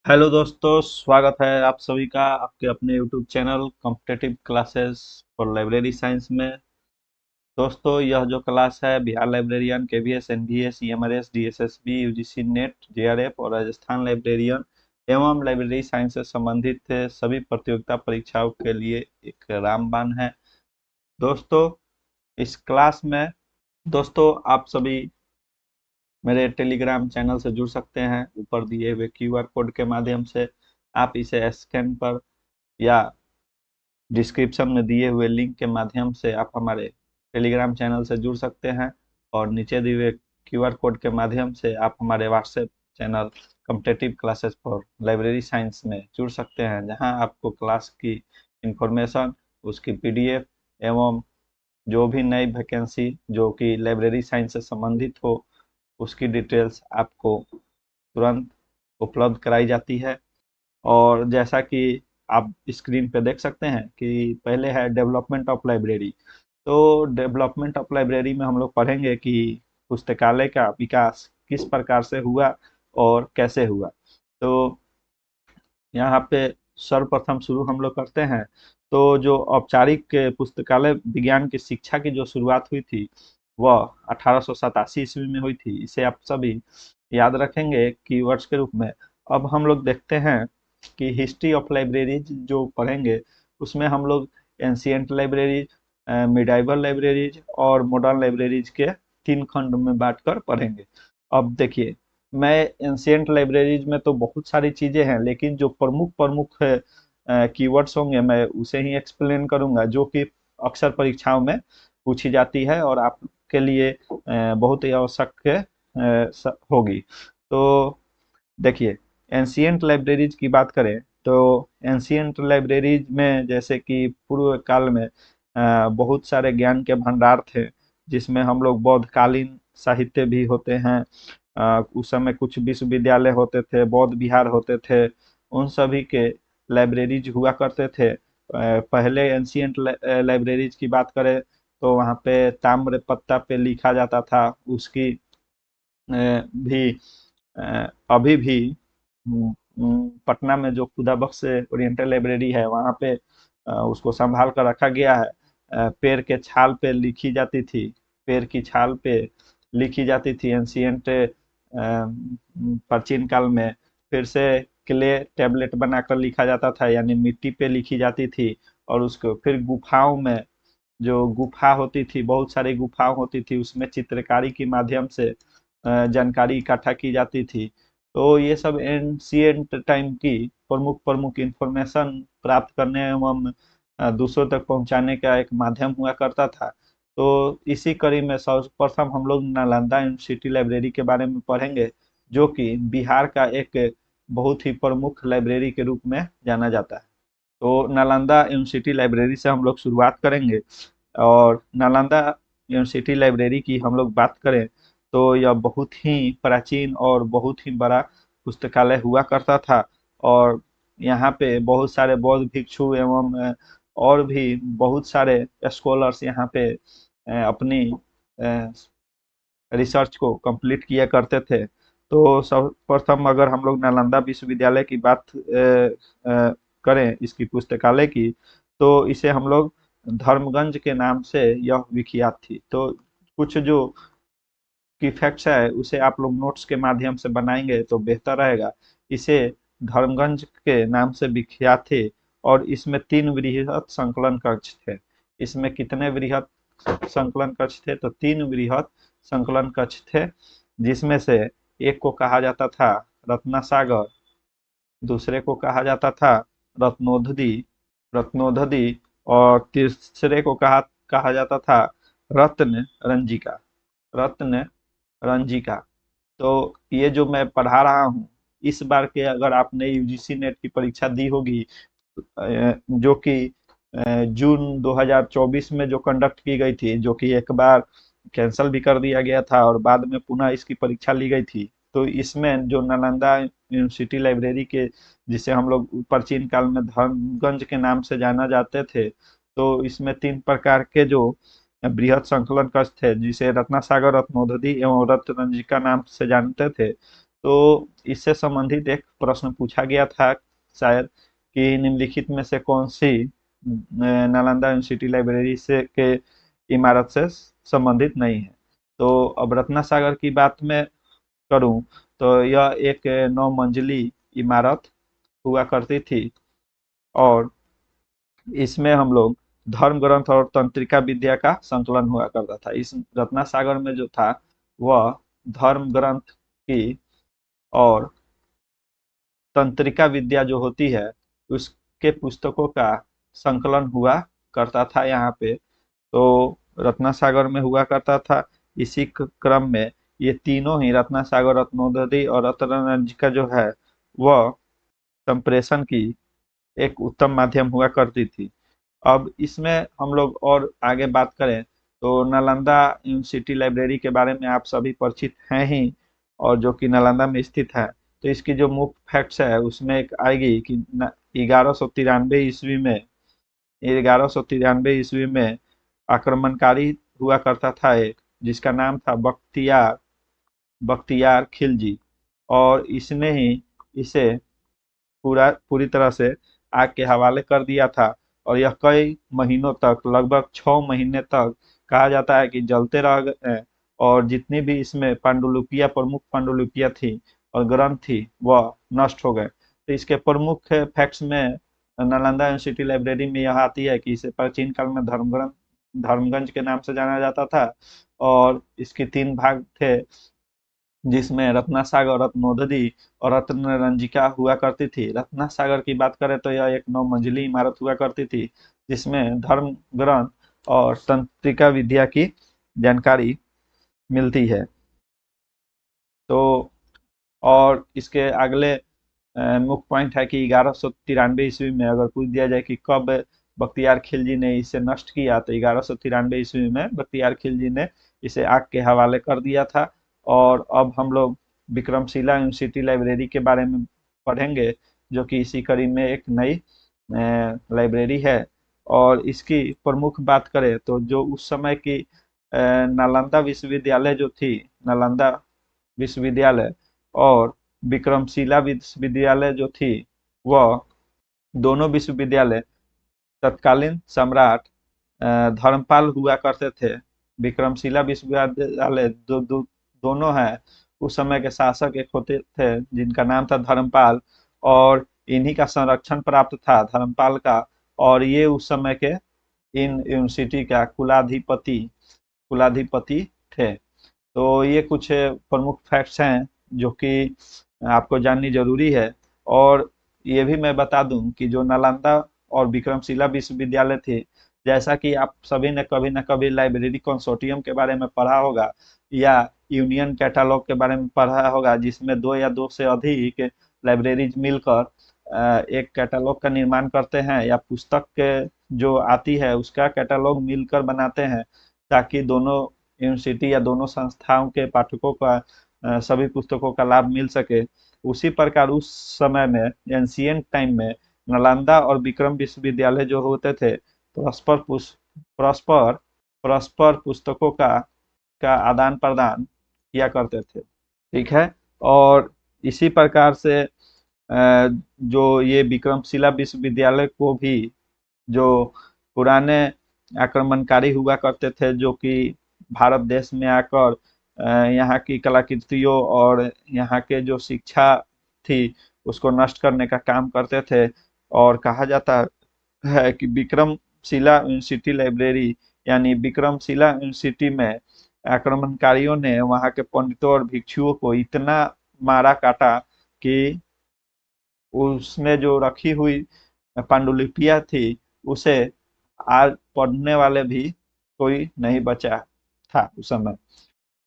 Hello दोस्तों, स्वागत है आप सभी का आपके अपने YouTube channel competitive classes for library science में। दोस्तों, यह जो क्लास है Bihar librarian, KVS, NVS, EMRS, DSSB, UGC NET, JRF और राजस्थान लाइब्रेरियन एवं लाइब्रेरी साइंस से संबंधित सभी प्रतियोगिता परीक्षाओं के लिए एक रामबाण है। दोस्तों, इस क्लास में दोस्तों आप सभी मेरे टेलीग्राम चैनल से जुड़ सकते हैं। ऊपर दिए हुए क्यूआर कोड के माध्यम से आप इसे स्कैन पर या डिस्क्रिप्शन में दिए हुए लिंक के माध्यम से आप हमारे टेलीग्राम चैनल से जुड़ सकते हैं और नीचे दिए हुए क्यूआर कोड के माध्यम से आप हमारे WhatsApp channel competitive classes for library science में जुड़ सकते हैं, जहां आपको क्लास की इंफॉर्मेशन, उसकी पीडीएफ एवं जो भी नई वैकेंसी जो कि लाइब्रेरी साइंस से संबंधित हो उसकी डिटेल्स आपको तुरंत उपलब्ध कराई जाती है। और जैसा कि आप स्क्रीन पे देख सकते हैं कि पहले है डेवलपमेंट ऑफ लाइब्रेरी। तो डेवलपमेंट ऑफ लाइब्रेरी में हम लोग पढ़ेंगे कि पुस्तकालय का विकास किस प्रकार से हुआ और कैसे हुआ। तो यहाँ पे सर्वप्रथम शुरू हम लोग करते हैं। तो जो औपचारिक पुस्तकालय विज्ञान की शिक्षा की जो शुरुआत हुई थी वह 1887 ईस्वी में हुई थी। इसे आप सभी याद रखेंगे कीवर्ड्स के रूप में। अब हम लोग देखते हैं कि हिस्ट्री ऑफ लाइब्रेरीज जो पढ़ेंगे उसमें हम लोग एंशियंट लाइब्रेरीज, मिडाइवल लाइब्रेरीज और मॉडर्न लाइब्रेरीज के तीन खंड में बांटकर पढ़ेंगे। अब देखिए, मैं एंशियंट लाइब्रेरीज में तो बहुत सारी चीजें हैं, लेकिन जो प्रमुख प्रमुख कीवर्ड्स होंगे मैं उसे ही एक्सप्लेन करूंगा, जो कि अक्सर परीक्षाओं में पूछी जाती है और आपके लिए बहुत ही आवश्यक होगी। तो देखिए, एंशियंट लाइब्रेरीज की बात करें तो एंशियंट लाइब्रेरीज में जैसे कि पूर्व काल में बहुत सारे ज्ञान के भंडार थे, जिसमें हम लोग बौद्धकालीन साहित्य भी होते हैं। उस समय कुछ विश्वविद्यालय होते थे, बौद्ध विहार होते थे, उन सभी के लाइब्रेरीज हुआ करते थे। पहले एंशियंट लाइब्रेरीज की बात करें तो वहाँ पे ताम्र पत्ता पे लिखा जाता था। उसकी भी अभी भी पटना में जो खुदा बख्श ओरिएंटल लाइब्रेरी है वहाँ पे उसको संभाल कर रखा गया है। पेड़ के छाल पे लिखी जाती थी, पेड़ की छाल पे लिखी जाती थी एंशियंट प्राचीन काल में। फिर से क्ले टेबलेट बनाकर लिखा जाता था, यानी मिट्टी पे लिखी जाती थी। और उसको फिर गुफाओं में, जो गुफा होती थी, बहुत सारी गुफाओं होती थी, उसमें चित्रकारी के माध्यम से जानकारी इकट्ठा की जाती थी। तो ये सब एंशियंट टाइम की प्रमुख प्रमुख इंफॉर्मेशन प्राप्त करने एवं दूसरों तक पहुंचाने का एक माध्यम हुआ करता था। तो इसी कड़ी में सर्वप्रथम हम लोग नालंदा यूनिवर्सिटी लाइब्रेरी के बारे में पढ़ेंगे, जो कि बिहार का एक बहुत ही प्रमुख लाइब्रेरी के रूप में जाना जाता है। तो नालंदा यूनिवर्सिटी लाइब्रेरी से हम लोग शुरुआत करेंगे। और नालंदा यूनिवर्सिटी लाइब्रेरी की हम लोग बात करें तो यह बहुत ही प्राचीन और बहुत ही बड़ा पुस्तकालय हुआ करता था। और यहाँ पे बहुत सारे बौद्ध भिक्षु एवं और भी बहुत सारे स्कॉलर्स यहाँ पे अपनी रिसर्च को कंप्लीट किया करते थे। तो सर्वप्रथम अगर हम लोग नालंदा विश्वविद्यालय की बात करें इसकी पुस्तकालय की, तो इसे हम लोग धर्मगंज के नाम से यह विख्यात थी। तो कुछ जो की फैक्ट्स है उसे आप लोग नोट्स के माध्यम से बनाएंगे तो बेहतर रहेगा। इसे धर्मगंज के नाम से विख्यात थे और इसमें तीन वृहद संकलन कक्ष थे। इसमें कितने वृहद संकलन कक्ष थे? तो तीन वृहद संकलन कक्ष थे, जिसमें से एक को कहा जाता था रत्नासागर, दूसरे को कहा जाता था रत्नोधदी रत्नोधदी और तीसरे को कहा कहा जाता था रत्न रंजिका रत्न रंजिका। तो ये जो मैं पढ़ा रहा हूँ, इस बार के अगर आपने यूजीसी नेट की परीक्षा दी होगी जो कि जून 2024 में जो कंडक्ट की गई थी, जो कि एक बार कैंसिल भी कर दिया गया था और बाद में पुनः इसकी परीक्षा ली गई थी। तो इसमें जो नालंदा यूनिवर्सिटी लाइब्रेरी के, जिसे हम लोग प्राचीन काल में धर्मगंज के नाम से जाना जाते थे, तो इसमें तीन प्रकार के जो बृहद संकलन कक्ष थे, जिसे रत्नासागर, रत्नोधदी एवं रत्नरंजिका नाम से जानते थे। तो इससे संबंधित एक प्रश्न पूछा गया था शायद कि निम्नलिखित में से कौन सी नालंदा यूनिवर्सिटी लाइब्रेरी से के इमारत से संबंधित नहीं है। तो अब रत्ना सागर की बात में करूं तो यह एक 9 मंजिली इमारत हुआ करती थी और इसमें हम लोग धर्म ग्रंथ और तंत्रिका विद्या का संकलन हुआ करता था। इस रत्ना सागर में जो था वह धर्म ग्रंथ की और तंत्रिका विद्या जो होती है उसके पुस्तकों का संकलन हुआ करता था यहाँ पे। तो रत्ना सागर में हुआ करता था। इसी क्रम में ये तीनों ही रत्ना सागर, रत्नोदधि और रत्नरंजिका जो है वह संप्रेषण की एक उत्तम माध्यम हुआ करती थी। अब इसमें हम लोग और आगे बात करें तो नालंदा यूनिवर्सिटी लाइब्रेरी के बारे में आप सभी परिचित हैं ही, और जो कि नालंदा में स्थित है। तो इसकी जो मुख्य फैक्ट्स है उसमें एक आएगी कि 1193 ईस्वी में आक्रमणकारी हुआ करता था एक, जिसका नाम था बख्तियार बख्तियार खिलजी, और इसने ही इसे पूरी तरह से आग के हवाले कर दिया था। और यह कई महीनों तक, लगभग 6 महीने तक कहा जाता है कि जलते रह गए, और जितनी भी इसमें पांडुलिपियां, प्रमुख पांडुलिपियां थी और ग्रंथ थी वह नष्ट हो गए। तो इसके प्रमुख फैक्ट्स में नालंदा यूनिवर्सिटी लाइब्रेरी में यह आती है कि इसे प्राचीन काल में धर्मगंज के नाम से जाना जाता था, और इसके 3 भाग थे जिसमें रत्ना सागर, रत्नोदधि और रत्नरंजिका हुआ करती थी। रत्ना सागर की बात करें तो यह एक 9 मंजिली इमारत हुआ करती थी जिसमें धर्म ग्रंथ और तंत्रिका विद्या की जानकारी मिलती है। तो और इसके अगले मुख्य पॉइंट है कि 1193 ईस्वी में अगर पूछ दिया जाए कि कब बख्तियार खिलजी ने इसे नष्ट किया, तो 1193 ईस्वी में बख्तियार खिलजी ने इसे आग के हवाले कर दिया था। और अब हम लोग विक्रमशिला यूनिवर्सिटी लाइब्रेरी के बारे में पढ़ेंगे, जो कि इसी कड़ी में एक नई लाइब्रेरी है। और इसकी प्रमुख बात करें तो जो उस समय की नालंदा विश्वविद्यालय जो थी, नालंदा विश्वविद्यालय और विक्रमशिला विश्वविद्यालय जो थी, वह दोनों विश्वविद्यालय तत्कालीन सम्राट धर्मपाल हुआ करते थे। विक्रमशिला विश्वविद्यालय दोनों हैं, उस समय के शासक एक होते थे जिनका नाम था धर्मपाल, और इन्हीं का संरक्षण प्राप्त था धर्मपाल का, और ये उस समय के इन यूनिवर्सिटी का कुलाधिपति थे। तो ये कुछ प्रमुख फैक्ट्स हैं जो कि आपको जाननी जरूरी है। और ये भी मैं बता दूं कि जो नालंदा और विक्रमशिला विश्वविद्यालय थे, जैसा कि आप सभी ने कभी न कभी लाइब्रेरी कंसोर्टियम के बारे में पढ़ा होगा या यूनियन कैटलॉग के बारे में पढ़ा होगा, जिसमें 2 या 2 से अधिक लाइब्रेरीज मिलकर एक कैटलॉग का निर्माण करते हैं, या पुस्तक के जो आती है उसका कैटलॉग मिलकर बनाते हैं, ताकि दोनों यूनिवर्सिटी या दोनों संस्थाओं के पाठकों का सभी पुस्तकों का लाभ मिल सके। उसी प्रकार उस समय में, एंशियंट टाइम में, नालंदा और विक्रम विश्वविद्यालय जो होते थे परस्पर परस्पर पुस्तकों का आदान प्रदान किया करते थे। ठीक है। और इसी प्रकार से जो ये विक्रमशिला विश्वविद्यालय को भी जो पुराने आक्रमणकारी हुआ करते थे, जो कि भारत देश में आकर यहाँ की कलाकृतियों और यहाँ के जो शिक्षा थी उसको नष्ट करने का काम करते थे। और कहा जाता है कि विक्रमशिला यूनिवर्सिटी लाइब्रेरी यानी विक्रमशिला यूनिवर्सिटी में आक्रमणकारियों ने वहाँ के पंडितों और भिक्षुओं को इतना मारा काटा कि उसमें जो रखी हुई पांडुलिपियां थी उसे आज पढ़ने वाले भी कोई नहीं बचा था उस समय।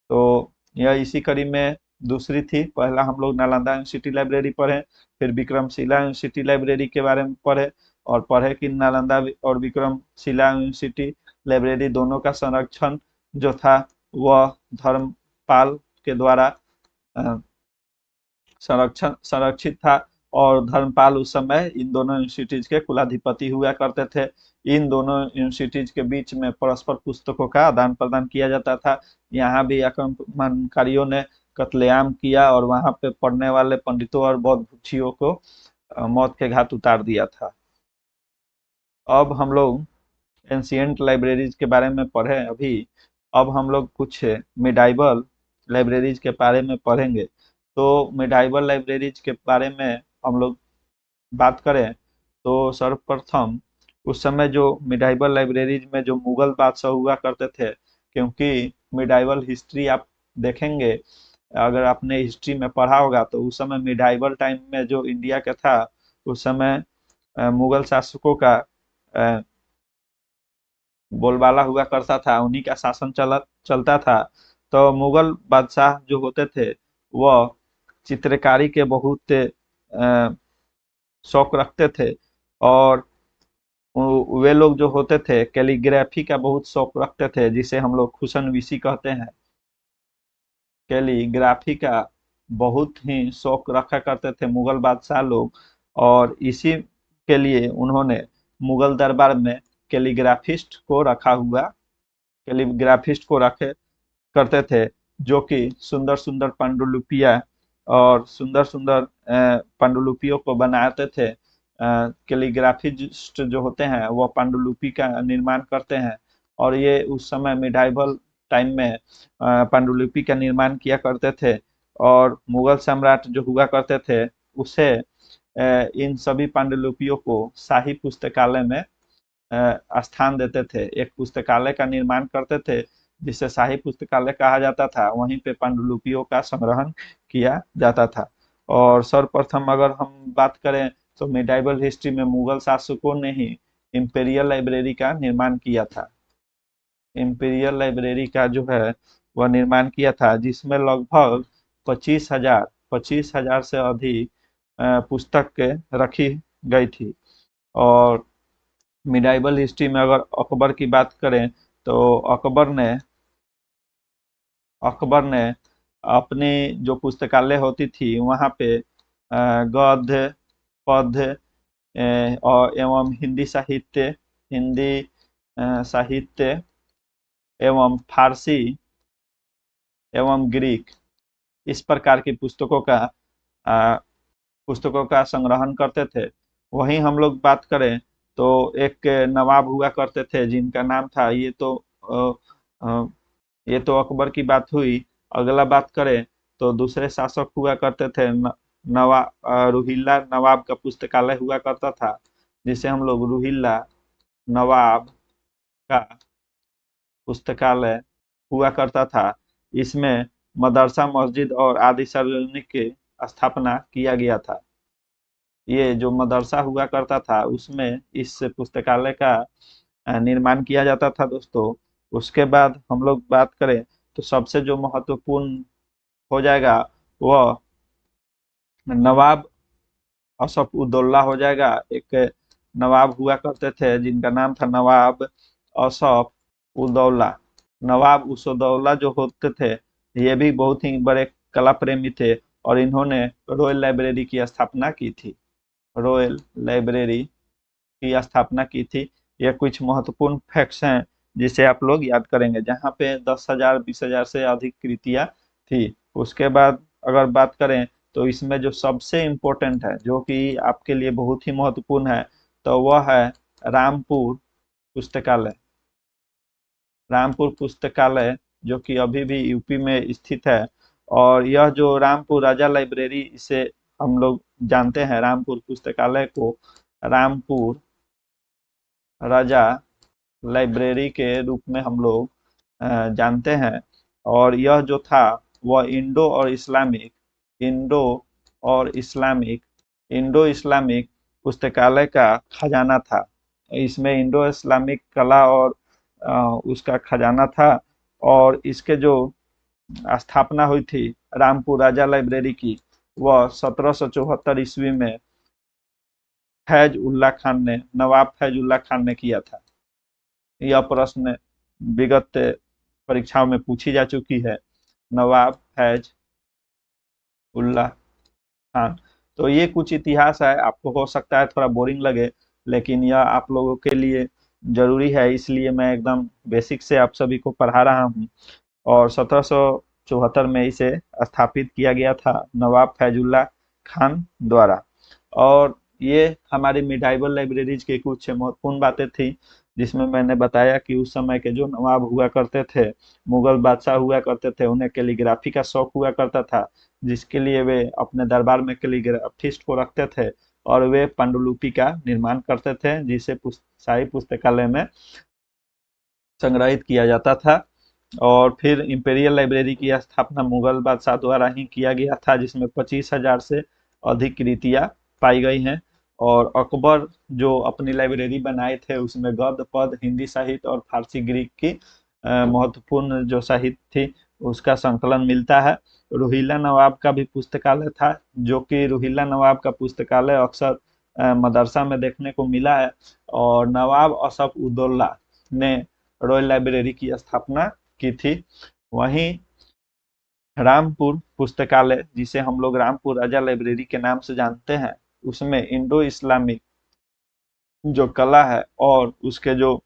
तो यह इसी कड़ी में दूसरी थी। पहला हम लोग नालंदा यूनिवर्सिटी लाइब्रेरी पढ़े, फिर विक्रमशिला यूनिवर्सिटी लाइब्रेरी के बारे में पढ़े, और पढ़े कि नालंदा और विक्रमशिला यूनिवर्सिटी लाइब्रेरी दोनों का संरक्षण जो था वह धर्मपाल के द्वारा संरक्षित था, और धर्मपाल उस समय इन दोनों यूनिवर्सिटीज के कुलाधिपति हुआ करते थे। इन दोनों यूनिवर्सिटीज के बीच में परस्पर पुस्तकों का आदान प्रदान किया जाता था। यहाँ भी आक्रमणकारियों ने कत्लेआम किया और वहां पे पढ़ने वाले पंडितों और बौद्ध भिक्षुओं को मौत के घाट उतार दिया था। अब हम लोग एंशियंट लाइब्रेरीज के बारे में पढ़े अभी। अब हम लोग कुछ मिडाइवल लाइब्रेरीज के बारे में पढ़ेंगे। तो मिडाइवल लाइब्रेरीज के बारे में हम लोग बात करें तो सर्वप्रथम उस समय जो मिडाइवल लाइब्रेरीज में जो मुगल बादशाह हुआ करते थे, क्योंकि मिडाइवल हिस्ट्री आप देखेंगे, अगर आपने हिस्ट्री में पढ़ा होगा तो उस समय मिडाइवल टाइम में जो इंडिया का था, उस समय मुगल शासकों का अ, बोलबाला हुआ करता था, उन्हीं का शासन चलता था। तो मुगल बादशाह जो होते थे वह चित्रकारी के बहुत शौक रखते थे, और वे लोग जो होते थे कैलीग्राफी का बहुत शौक रखते थे, जिसे हम लोग खुशनवीसी कहते हैं। कैलीग्राफी का बहुत ही शौक रखा करते थे मुगल बादशाह लोग, और इसी के लिए उन्होंने मुगल दरबार में कैलीग्राफिस्ट को रखे करते थे, जो कि सुंदर सुंदर पांडुलिपियां और सुंदर सुंदर पांडुलिपियों को बनाते थे। कैलीग्राफिस्ट जो होते हैं वह पांडुलिपि का निर्माण करते हैं, और ये उस समय मिडाइवल टाइम में पांडुलिपि का निर्माण किया करते थे। और मुगल सम्राट जो हुआ करते थे उसे इन सभी पांडुलिपियों को शाही पुस्तकालय में स्थान देते थे। एक पुस्तकालय का निर्माण करते थे जिसे शाही पुस्तकालय कहा जाता था, वहीं पे पांडुलिपियों का संग्रहण किया जाता था। और सर्वप्रथम अगर हम बात करें तो मिडाइवल हिस्ट्री में मुगल शासकों ने ही इंपीरियल लाइब्रेरी का निर्माण किया था। इंपीरियल लाइब्रेरी का जो है वह निर्माण किया था, जिसमें लगभग 25,000 से अधिक पुस्तक रखी गई थी। और मिडाइवल हिस्ट्री में अगर अकबर की बात करें तो अकबर ने अपनी जो पुस्तकालय होती थी वहाँ पे गद्य, पद्य और एवं हिंदी साहित्य एवं फारसी एवं ग्रीक, इस प्रकार की अ, पुस्तकों का संग्रहण करते थे। वहीं हम लोग बात करें तो एक नवाब हुआ करते थे जिनका नाम था, ये तो अकबर की बात हुई। अगला बात करें तो दूसरे शासक हुआ करते थे रुहिल्ला नवाब का पुस्तकालय हुआ करता था, जिसे हम लोग रुहिल्ला नवाब का पुस्तकालय हुआ करता था। इसमें मदरसा, मस्जिद और आदि सार्वजनिक की स्थापना किया गया था। ये जो मदरसा हुआ करता था उसमें इस पुस्तकालय का निर्माण किया जाता था दोस्तों। उसके बाद हम लोग बात करें तो सबसे जो महत्वपूर्ण हो जाएगा वह नवाब असफ उद्दौला हो जाएगा। एक नवाब हुआ करते थे जिनका नाम था नवाब असफ उद्दौला। नवाब उसदौला जो होते थे ये भी बहुत ही बड़े कला प्रेमी थे, और इन्होंने रॉयल लाइब्रेरी की स्थापना की थी। रॉयल लाइब्रेरी की स्थापना की थी। ये कुछ महत्वपूर्ण फैक्ट्स हैं जिसे आप लोग याद करेंगे, जहाँ पे 10,000 20,000 से अधिक कृतियां थी। उसके बाद अगर बात करें तो इसमें जो सबसे इम्पोर्टेंट है, जो कि आपके लिए बहुत ही महत्वपूर्ण है, तो वह है रामपुर पुस्तकालय। रामपुर पुस्तकालय जो कि अभी भी यूपी में स्थित है। और यह जो रामपुर राजा लाइब्रेरी, इसे हम लोग जानते हैं रामपुर पुस्तकालय को रामपुर राजा लाइब्रेरी के रूप में हम लोग जानते हैं। और यह जो था वह इंडो और इस्लामिक पुस्तकालय का खजाना था। इसमें इंडो इस्लामिक कला और उसका खजाना था। और इसके जो स्थापना हुई थी रामपुर राजा लाइब्रेरी की, वह 1774 ईस्वी में नवाब फैज उल्ला खान ने किया था। यह प्रश्न विगत परीक्षाओं में पूछी जा चुकी है, नवाब फैज उल्ला खान। तो ये कुछ इतिहास है, आपको हो सकता है थोड़ा बोरिंग लगे, लेकिन यह आप लोगों के लिए जरूरी है, इसलिए मैं एकदम बेसिक से आप सभी को पढ़ा रहा हूँ। और 1774 में इसे स्थापित किया गया था नवाब फैजुल्ला खान द्वारा। और ये हमारी मिडाइवल लाइब्रेरीज की कुछ महत्वपूर्ण बातें थी, जिसमें मैंने बताया कि उस समय के जो नवाब हुआ करते थे, मुगल बादशाह हुआ करते थे, उन्हें कैलीग्राफी का शौक हुआ करता था, जिसके लिए वे अपने दरबार में कैलीग्राफिस्ट को रखते थे और वे पांडुलिपि का निर्माण करते थे, जिसे शाही पुस्तकालय में संग्रहित किया जाता था। और फिर इंपीरियल लाइब्रेरी की स्थापना मुगल बादशाह द्वारा ही किया गया था, जिसमें 25,000 से अधिक कृतियां पाई गई हैं। और अकबर जो अपनी लाइब्रेरी बनाए थे, उसमें गद्य पद, हिंदी साहित्य और फारसी ग्रीक की महत्वपूर्ण जो साहित्य थी उसका संकलन मिलता है। रोहिल्ला नवाब का भी पुस्तकालय था, जो कि रोहिल्ला नवाब का पुस्तकालय अक्सर मदरसा में देखने को मिला है। और नवाब असफ उद्दौला ने रॉयल लाइब्रेरी की स्थापना की थी। वहीं रामपुर पुस्तकालय, जिसे हम लोग रामपुर राजा लाइब्रेरी के नाम से जानते हैं, उसमें इंडो इस्लामिक जो कला है और उसके जो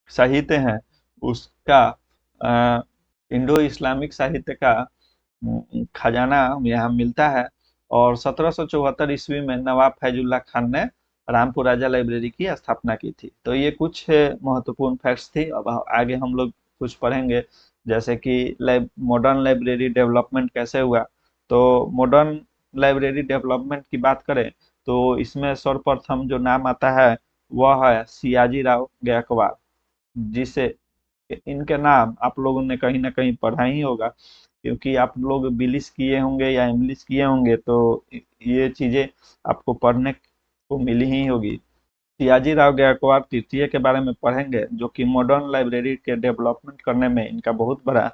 साहित्य हैं उसका इंडो इस्लामिक साहित्य का खजाना यहाँ मिलता है। और 1774 ईस्वी में नवाब फैजुल्ला खान ने रामपुर राजा लाइब्रेरी की स्थापना की थी। तो ये कुछ महत्वपूर्ण फैक्ट्स थी। अब आगे हम लोग कुछ पढ़ेंगे, जैसे कि मॉडर्न लाइब्रेरी डेवलपमेंट कैसे हुआ। तो मॉडर्न लाइब्रेरी डेवलपमेंट की बात करें तो इसमें सर्वप्रथम जो नाम आता है वह है सियाजी राव गायकवाड़, जिसे इनके नाम आप लोगों ने कहीं ना कहीं पढ़ा ही होगा, क्योंकि आप लोग बिलिस किए होंगे या इंग्लिश किए होंगे तो ये चीजें आपको पढ़ने को मिली ही होगी। सियाजी राव गायकवाड़ तृतीय के बारे में पढ़ेंगे, जो कि मॉडर्न लाइब्रेरी के डेवलपमेंट करने में इनका बहुत बड़ा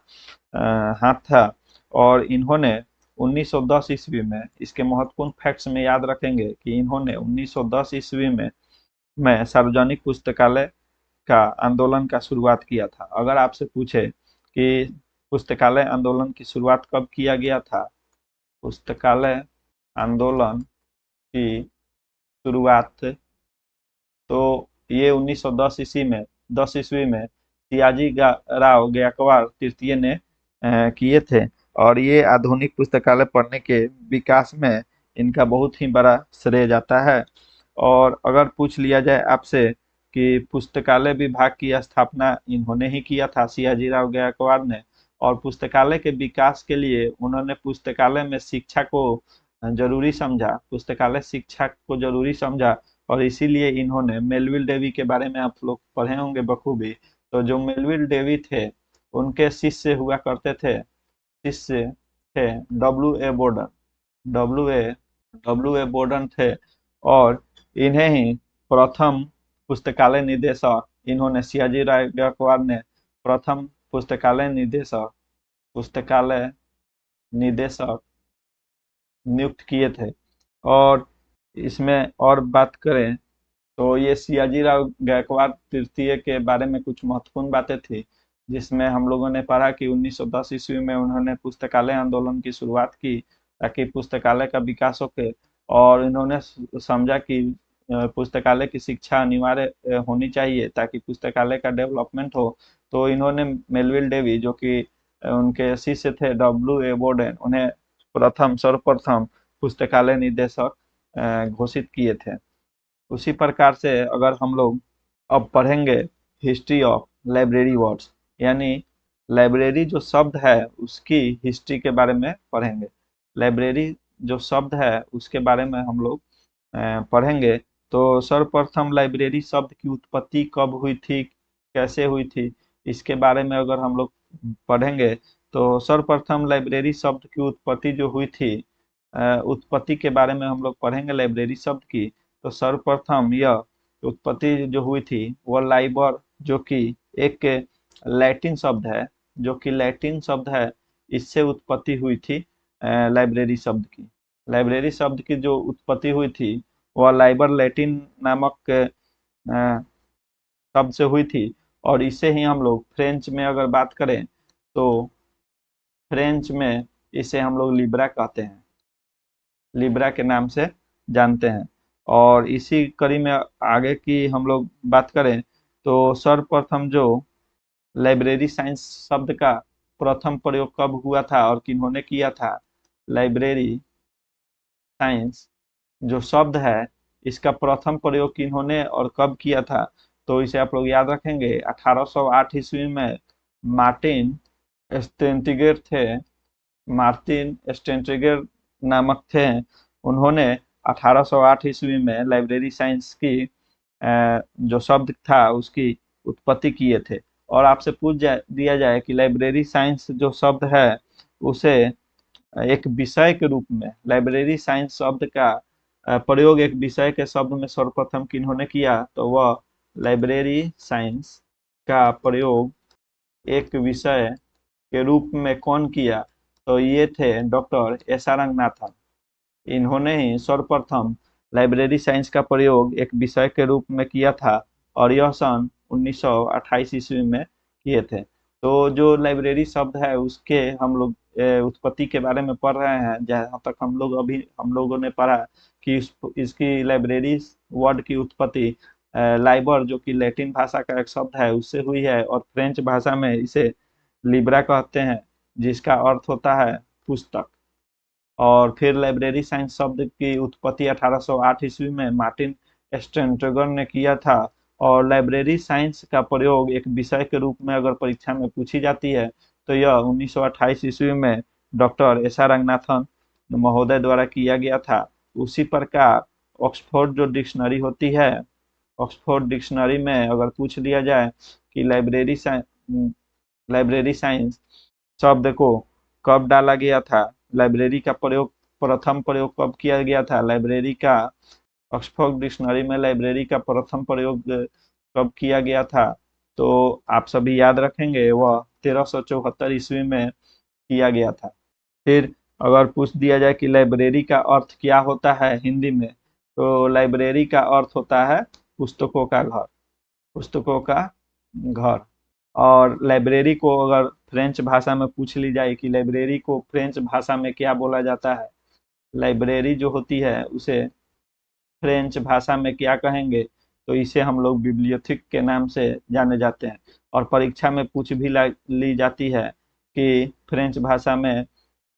हाथ था। और इन्होंने 1910 ईस्वी में, इसके महत्वपूर्ण फैक्ट्स में याद रखेंगे कि इन्होंने 1910 ईस्वी में सार्वजनिक पुस्तकालय का आंदोलन का शुरुआत किया था। अगर आपसे पूछे कि पुस्तकालय आंदोलन की शुरुआत कब किया गया था, पुस्तकालय आंदोलन की शुरुआत तो ये 1910 ईस्वी में 10 ईस्वी में सियाजी राव गायकवाड़ तृतीय ने किए थे। और ये आधुनिक पुस्तकालय पढ़ने के विकास में इनका बहुत ही बड़ा श्रेय जाता है। और अगर पूछ लिया जाए आपसे कि पुस्तकालय विभाग की स्थापना इन्होंने ही किया था, सियाजी राव गायकवाड़ ने। और पुस्तकालय के विकास के लिए उन्होंने पुस्तकालय में शिक्षा को जरूरी समझा, पुस्तकालय शिक्षा को जरूरी समझा। और इसीलिए इन्होंने मेलविल डेवी के बारे में आप लोग पढ़े होंगे बखूबी। तो जो मेलविल डेवी थे उनके शिष्य हुआ करते थे, शिष्य थे W A Borden. W A W A Borden थे। और इन्हें ही प्रथम पुस्तकालय निदेशक, इन्होंने सियाजी राव गायकवाड़ ने प्रथम पुस्तकालय निदेशक नियुक्त किए थे। और इसमें और बात करें तो ये सियाजी राव गायकवाड़ तृतीय के बारे में कुछ महत्वपूर्ण बातें थी, जिसमें हम लोगों ने पढ़ा कि 1910 ईस्वी में उन्होंने पुस्तकालय आंदोलन की शुरुआत की ताकि पुस्तकालय का विकास हो के। और इन्होंने समझा कि पुस्तकालय की शिक्षा अनिवार्य होनी चाहिए ताकि पुस्तकालय का डेवलपमेंट हो। तो इन्होंने मेलविल डेवी, जो कि उनके शिष्य थे डब्ल्यू ए बोर्डन, उन्हें सर्वप्रथम पुस्तकालय निदेशक घोषित किए थे। उसी प्रकार से अगर हम लोग अब पढ़ेंगे हिस्ट्री ऑफ लाइब्रेरी वर्ड्स, यानी लाइब्रेरी जो शब्द है उसकी हिस्ट्री के बारे में पढ़ेंगे। लाइब्रेरी जो शब्द है उसके बारे में हम लोग पढ़ेंगे। तो सर्वप्रथम लाइब्रेरी शब्द की उत्पत्ति कब हुई थी, कैसे हुई थी, इसके बारे में अगर हम लोग पढ़ेंगे तो सर्वप्रथम लाइब्रेरी शब्द की उत्पत्ति जो हुई थी, उत्पत्ति के बारे में हम लोग पढ़ेंगे लाइब्रेरी शब्द की। तो सर्वप्रथम यह उत्पत्ति जो हुई थी वह लाइबर, जो कि एक लैटिन शब्द है, इससे उत्पत्ति हुई थी लाइब्रेरी शब्द की। लाइब्रेरी शब्द की जो उत्पत्ति हुई थी वह लाइबर लैटिन नामक शब्द से हुई थी। और इसे ही हम लोग फ्रेंच में अगर बात करें तो फ्रेंच में इसे हम लोग लिब्रा कहते हैं, लिब्रा के नाम से जानते हैं। और इसी कड़ी में आगे की हम लोग बात करें तो सर्वप्रथम जो लाइब्रेरी साइंस शब्द का प्रथम प्रयोग कब हुआ था और किन्होंने किया था? लाइब्रेरी साइंस जो शब्द है इसका प्रथम प्रयोग किन्होंने और कब किया था? तो इसे आप लोग याद रखेंगे 1808 ईस्वी में मार्टिन स्टेंटिगेर थे। मार्टिन स्टेंटिगेर नामक थे। उन्होंने 1808 ईस्वी में लाइब्रेरी साइंस की जो शब्द था उसकी उत्पत्ति किए थे। और आपसे दिया जाए कि लाइब्रेरी साइंस जो शब्द है उसे एक विषय के रूप में, लाइब्रेरी साइंस शब्द का प्रयोग एक विषय के शब्द में सर्वप्रथम किन्होंने किया? तो वह लाइब्रेरी साइंस का प्रयोग एक विषय के रूप में कौन किया? तो ये थे डॉक्टर एस आर रंगनाथन। इन्होंने ही सर्वप्रथम लाइब्रेरी साइंस का प्रयोग एक विषय के रूप में किया था और यह सन 1928 ईस्वी में किए थे। तो जो लाइब्रेरी शब्द है उसके हम लोग उत्पत्ति के बारे में पढ़ रहे हैं। जहाँ तक हम लोगों ने पढ़ा कि इसकी लाइब्रेरी वर्ड की उत्पत्ति लाइबर जो कि लैटिन भाषा का एक शब्द है उससे हुई है और फ्रेंच भाषा में इसे लिब्रा कहते हैं जिसका अर्थ होता है पुस्तक। और फिर लाइब्रेरी साइंस शब्द की उत्पत्ति 1808 ईस्वी में मार्टिन स्टेंटिगेर ने किया था। और लाइब्रेरी साइंस का प्रयोग एक विषय के रूप में अगर परीक्षा में पूछी जाती है तो यह 1928 ईस्वी में डॉक्टर एस आर रंगनाथन महोदय द्वारा किया गया था। उसी प्रकार ऑक्सफोर्ड जो डिक्शनरी होती है, ऑक्सफोर्ड डिक्शनरी में अगर पूछ लिया जाए कि लाइब्रेरी साइंस शब्द को कब डाला गया था, लाइब्रेरी का प्रथम प्रयोग कब किया गया था, लाइब्रेरी का ऑक्सफोर्ड डिक्शनरी में लाइब्रेरी का प्रथम प्रयोग कब किया गया था, तो आप सभी याद रखेंगे वह 1374 ईस्वी में किया गया था। फिर अगर पूछ दिया जाए कि लाइब्रेरी का अर्थ क्या होता है हिंदी में, तो लाइब्रेरी का अर्थ होता है पुस्तकों का घर, पुस्तकों का घर। और लाइब्रेरी को अगर फ्रेंच भाषा में पूछ ली जाए कि लाइब्रेरी को फ्रेंच भाषा में क्या बोला जाता है, लाइब्रेरी जो होती है उसे फ्रेंच भाषा में क्या कहेंगे? तो इसे हम लोग बिब्लियोथेक के नाम से जाने जाते हैं। और परीक्षा में पूछ भी ली जाती है कि फ्रेंच भाषा में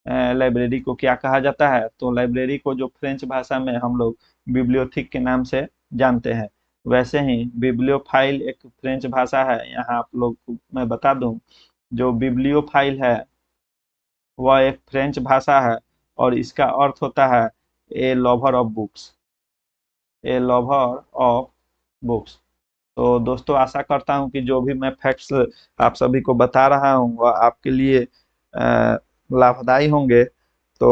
लाइब्रेरी को क्या कहा जाता है, तो लाइब्रेरी को जो फ्रेंच भाषा में हम लोग बिब्लियोथेक के नाम से जानते हैं। वैसे ही बिब्लियोफाइल एक फ्रेंच भाषा है। यहाँ आप लोग को मैं बता दूं, जो बिब्लियोफाइल है वह एक फ्रेंच भाषा है और इसका अर्थ होता है a lover of books, a lover of books. तो दोस्तों आशा करता हूं कि जो भी मैं फैक्ट्स आप सभी को बता रहा हूं वह आपके लिए लाभदायी होंगे। तो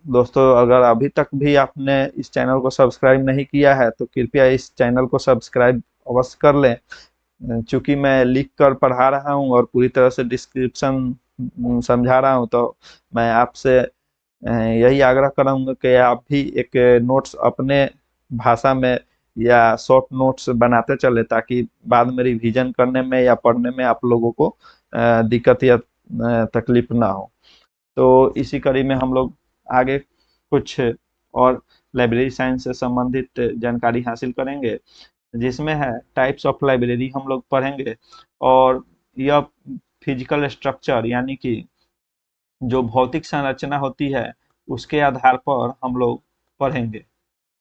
दोस्तों अगर अभी तक भी आपने इस चैनल को सब्सक्राइब नहीं किया है तो कृपया इस चैनल को सब्सक्राइब अवश्य कर लें। चूंकि मैं लिख कर पढ़ा रहा हूं और पूरी तरह से डिस्क्रिप्शन समझा रहा हूं तो मैं आपसे यही आग्रह करूंगा कि आप भी एक नोट्स अपने भाषा में या शॉर्ट नोट्स बनाते चले ताकि बाद में रिवीजन करने में या पढ़ने में आप लोगों को दिक्कत या तकलीफ ना हो। तो इसी कड़ी में हम लोग आगे कुछ और लाइब्रेरी साइंस से संबंधित जानकारी हासिल करेंगे जिसमें है टाइप्स ऑफ लाइब्रेरी हम लोग पढ़ेंगे। और यह फिजिकल स्ट्रक्चर यानी कि जो भौतिक संरचना होती है उसके आधार पर हम लोग पढ़ेंगे।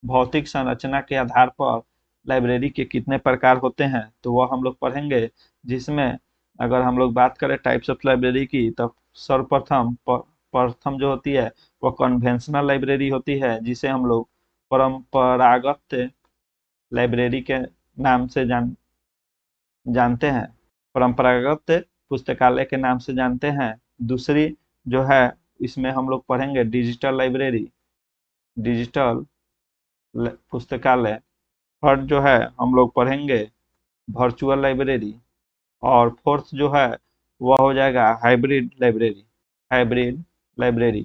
भौतिक संरचना के आधार पर लाइब्रेरी के कितने प्रकार होते हैं तो वह हम लोग पढ़ेंगे। जिसमें अगर हम लोग बात करें टाइप्स ऑफ लाइब्रेरी की तो सर्वप्रथम प्रथम जो होती है वह कन्वेंशनल लाइब्रेरी होती है जिसे हम लोग परंपरागत लाइब्रेरी के नाम से जानते हैं, परंपरागत पुस्तकालय के नाम से जानते हैं। दूसरी जो है इसमें हम लोग पढ़ेंगे डिजिटल लाइब्रेरी, डिजिटल पुस्तकालय। थर्ड जो है हम लोग पढ़ेंगे वर्चुअल लाइब्रेरी। और फोर्थ जो है वह हो जाएगा हाइब्रिड लाइब्रेरी, हाइब्रिड लाइब्रेरी।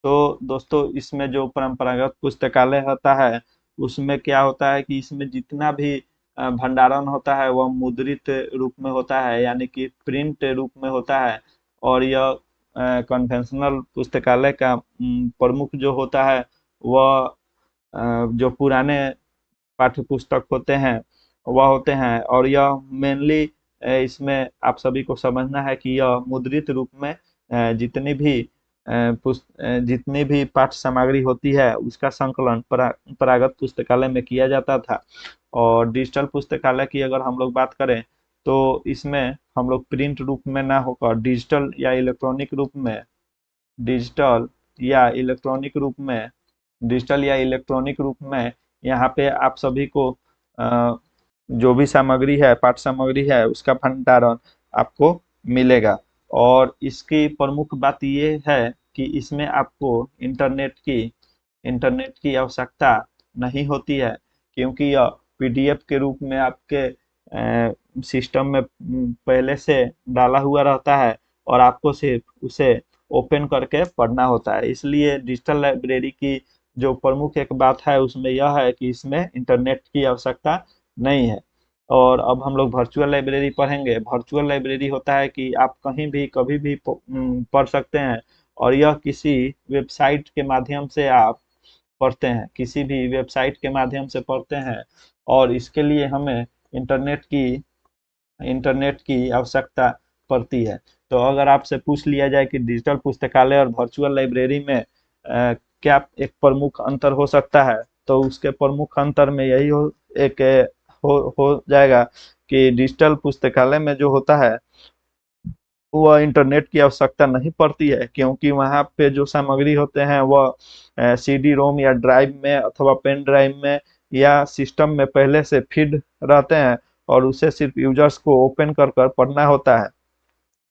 तो दोस्तों इसमें जो परंपरागत पुस्तकालय होता है उसमें क्या होता है कि इसमें जितना भी भंडारण होता है वह मुद्रित रूप में होता है यानी कि प्रिंट रूप में होता है। और यह कन्वेंशनल पुस्तकालय का प्रमुख जो होता है वह जो पुराने पाठ्य पुस्तक होते हैं वह होते हैं। और यह मेनली इसमें आप सभी को समझना है कि यह मुद्रित रूप में जितनी भी पाठ्य सामग्री होती है उसका संकलन परंपरागत पुस्तकालय में किया जाता था। और डिजिटल पुस्तकालय की अगर हम लोग बात करें तो इसमें हम लोग प्रिंट रूप में ना होकर डिजिटल या इलेक्ट्रॉनिक रूप में यहाँ पे आप सभी को जो भी सामग्री है, पाठ्य सामग्री है, उसका भंडारण आपको मिलेगा। और इसकी प्रमुख बात ये है कि इसमें आपको इंटरनेट की आवश्यकता नहीं होती है, क्योंकि यह पीडीएफ के रूप में आपके सिस्टम में पहले से डाला हुआ रहता है और आपको सिर्फ उसे ओपन करके पढ़ना होता है। इसलिए डिजिटल लाइब्रेरी की जो प्रमुख एक बात है उसमें यह है कि इसमें इंटरनेट की आवश्यकता नहीं है। और अब हम लोग वर्चुअल लाइब्रेरी पढ़ेंगे। वर्चुअल लाइब्रेरी होता है कि आप कहीं भी कभी भी पढ़ सकते हैं, और यह किसी वेबसाइट के माध्यम से आप पढ़ते हैं, किसी भी वेबसाइट के माध्यम से पढ़ते हैं, और इसके लिए हमें इंटरनेट की आवश्यकता पड़ती है। तो अगर आपसे पूछ लिया जाए कि डिजिटल पुस्तकालय और वर्चुअल लाइब्रेरी में क्या एक प्रमुख अंतर हो सकता है, तो उसके प्रमुख अंतर में यही हो जाएगा कि डिजिटल पुस्तकालय में जो होता है वह इंटरनेट की आवश्यकता नहीं पड़ती है, क्योंकि वहाँ पे जो सामग्री होते हैं वह सीडी रोम या ड्राइव में अथवा पेन ड्राइव में या सिस्टम में पहले से फीड रहते हैं, और उसे सिर्फ यूजर्स को ओपन कर कर पढ़ना होता है।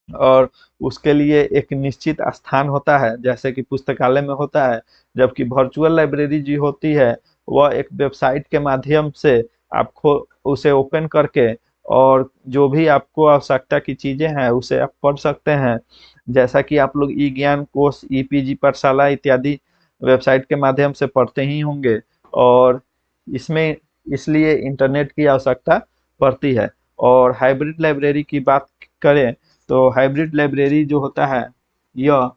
और उसके लिए एक निश्चित स्थान होता है, जैसे कि पुस्तकालय में होता है। जबकि वर्चुअल लाइब्रेरी जी होती है वह एक वेबसाइट के माध्यम से आपको उसे ओपन करके और जो भी आपको आवश्यकता की चीजें हैं उसे आप पढ़ सकते हैं। जैसा कि आप लोग ई ज्ञान कोश, ईपीजी पाठशाला इत्यादि वेबसाइट के माध्यम से पढ़ते ही होंगे, और इसमें इसलिए इंटरनेट की आवश्यकता पड़ती है। और हाइब्रिड लाइब्रेरी की बात करें तो हाइब्रिड लाइब्रेरी जो होता है यह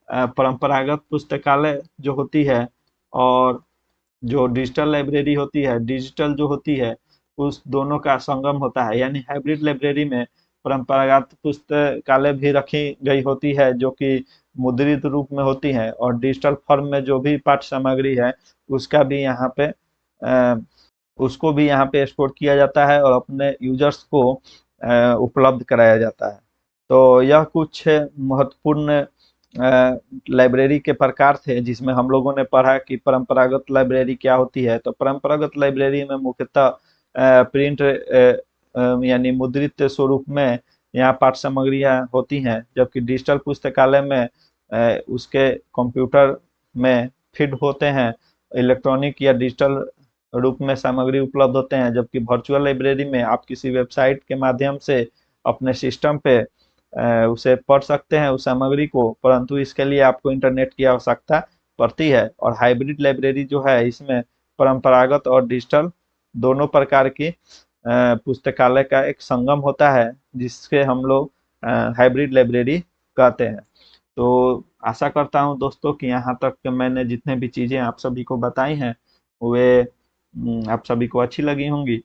परंपरागत पुस्तकालय जो होती है और जो डिजिटल लाइब्रेरी होती है, डिजिटल जो होती है, उस दोनों का संगम होता है। यानी हाइब्रिड लाइब्रेरी में परंपरागत पुस्तकालय भी रखी गई होती है जो कि मुद्रित रूप में होती है, और डिजिटल फॉर्म में जो भी पाठ्य सामग्री है उसका भी यहाँ पे उसको भी यहाँ पे स्टोर किया जाता है और अपने यूजर्स को उपलब्ध कराया जाता है। तो यह कुछ महत्वपूर्ण लाइब्रेरी के प्रकार थे जिसमें हम लोगों ने पढ़ा कि परंपरागत लाइब्रेरी क्या होती है। तो परंपरागत लाइब्रेरी में मुख्यतः प्रिंट यानी मुद्रित स्वरूप में यहाँ पाठ्य सामग्रियाँ होती हैं, जबकि डिजिटल पुस्तकालय में उसके कंप्यूटर में फीड होते हैं, इलेक्ट्रॉनिक या डिजिटल रूप में सामग्री उपलब्ध होते हैं। जबकि वर्चुअल लाइब्रेरी में आप किसी वेबसाइट के माध्यम से अपने सिस्टम पे उसे पढ़ सकते हैं उस सामग्री को, परंतु इसके लिए आपको इंटरनेट की आवश्यकता पड़ती है। और हाइब्रिड लाइब्रेरी जो है इसमें परंपरागत और डिजिटल दोनों प्रकार की पुस्तकालय का एक संगम होता है, जिसके हम लोग हाइब्रिड लाइब्रेरी कहते हैं। तो आशा करता हूं दोस्तों कि यहाँ तक मैंने जितने भी चीज़ें आप सभी को बताई हैं वे आप सभी को अच्छी लगी होंगी।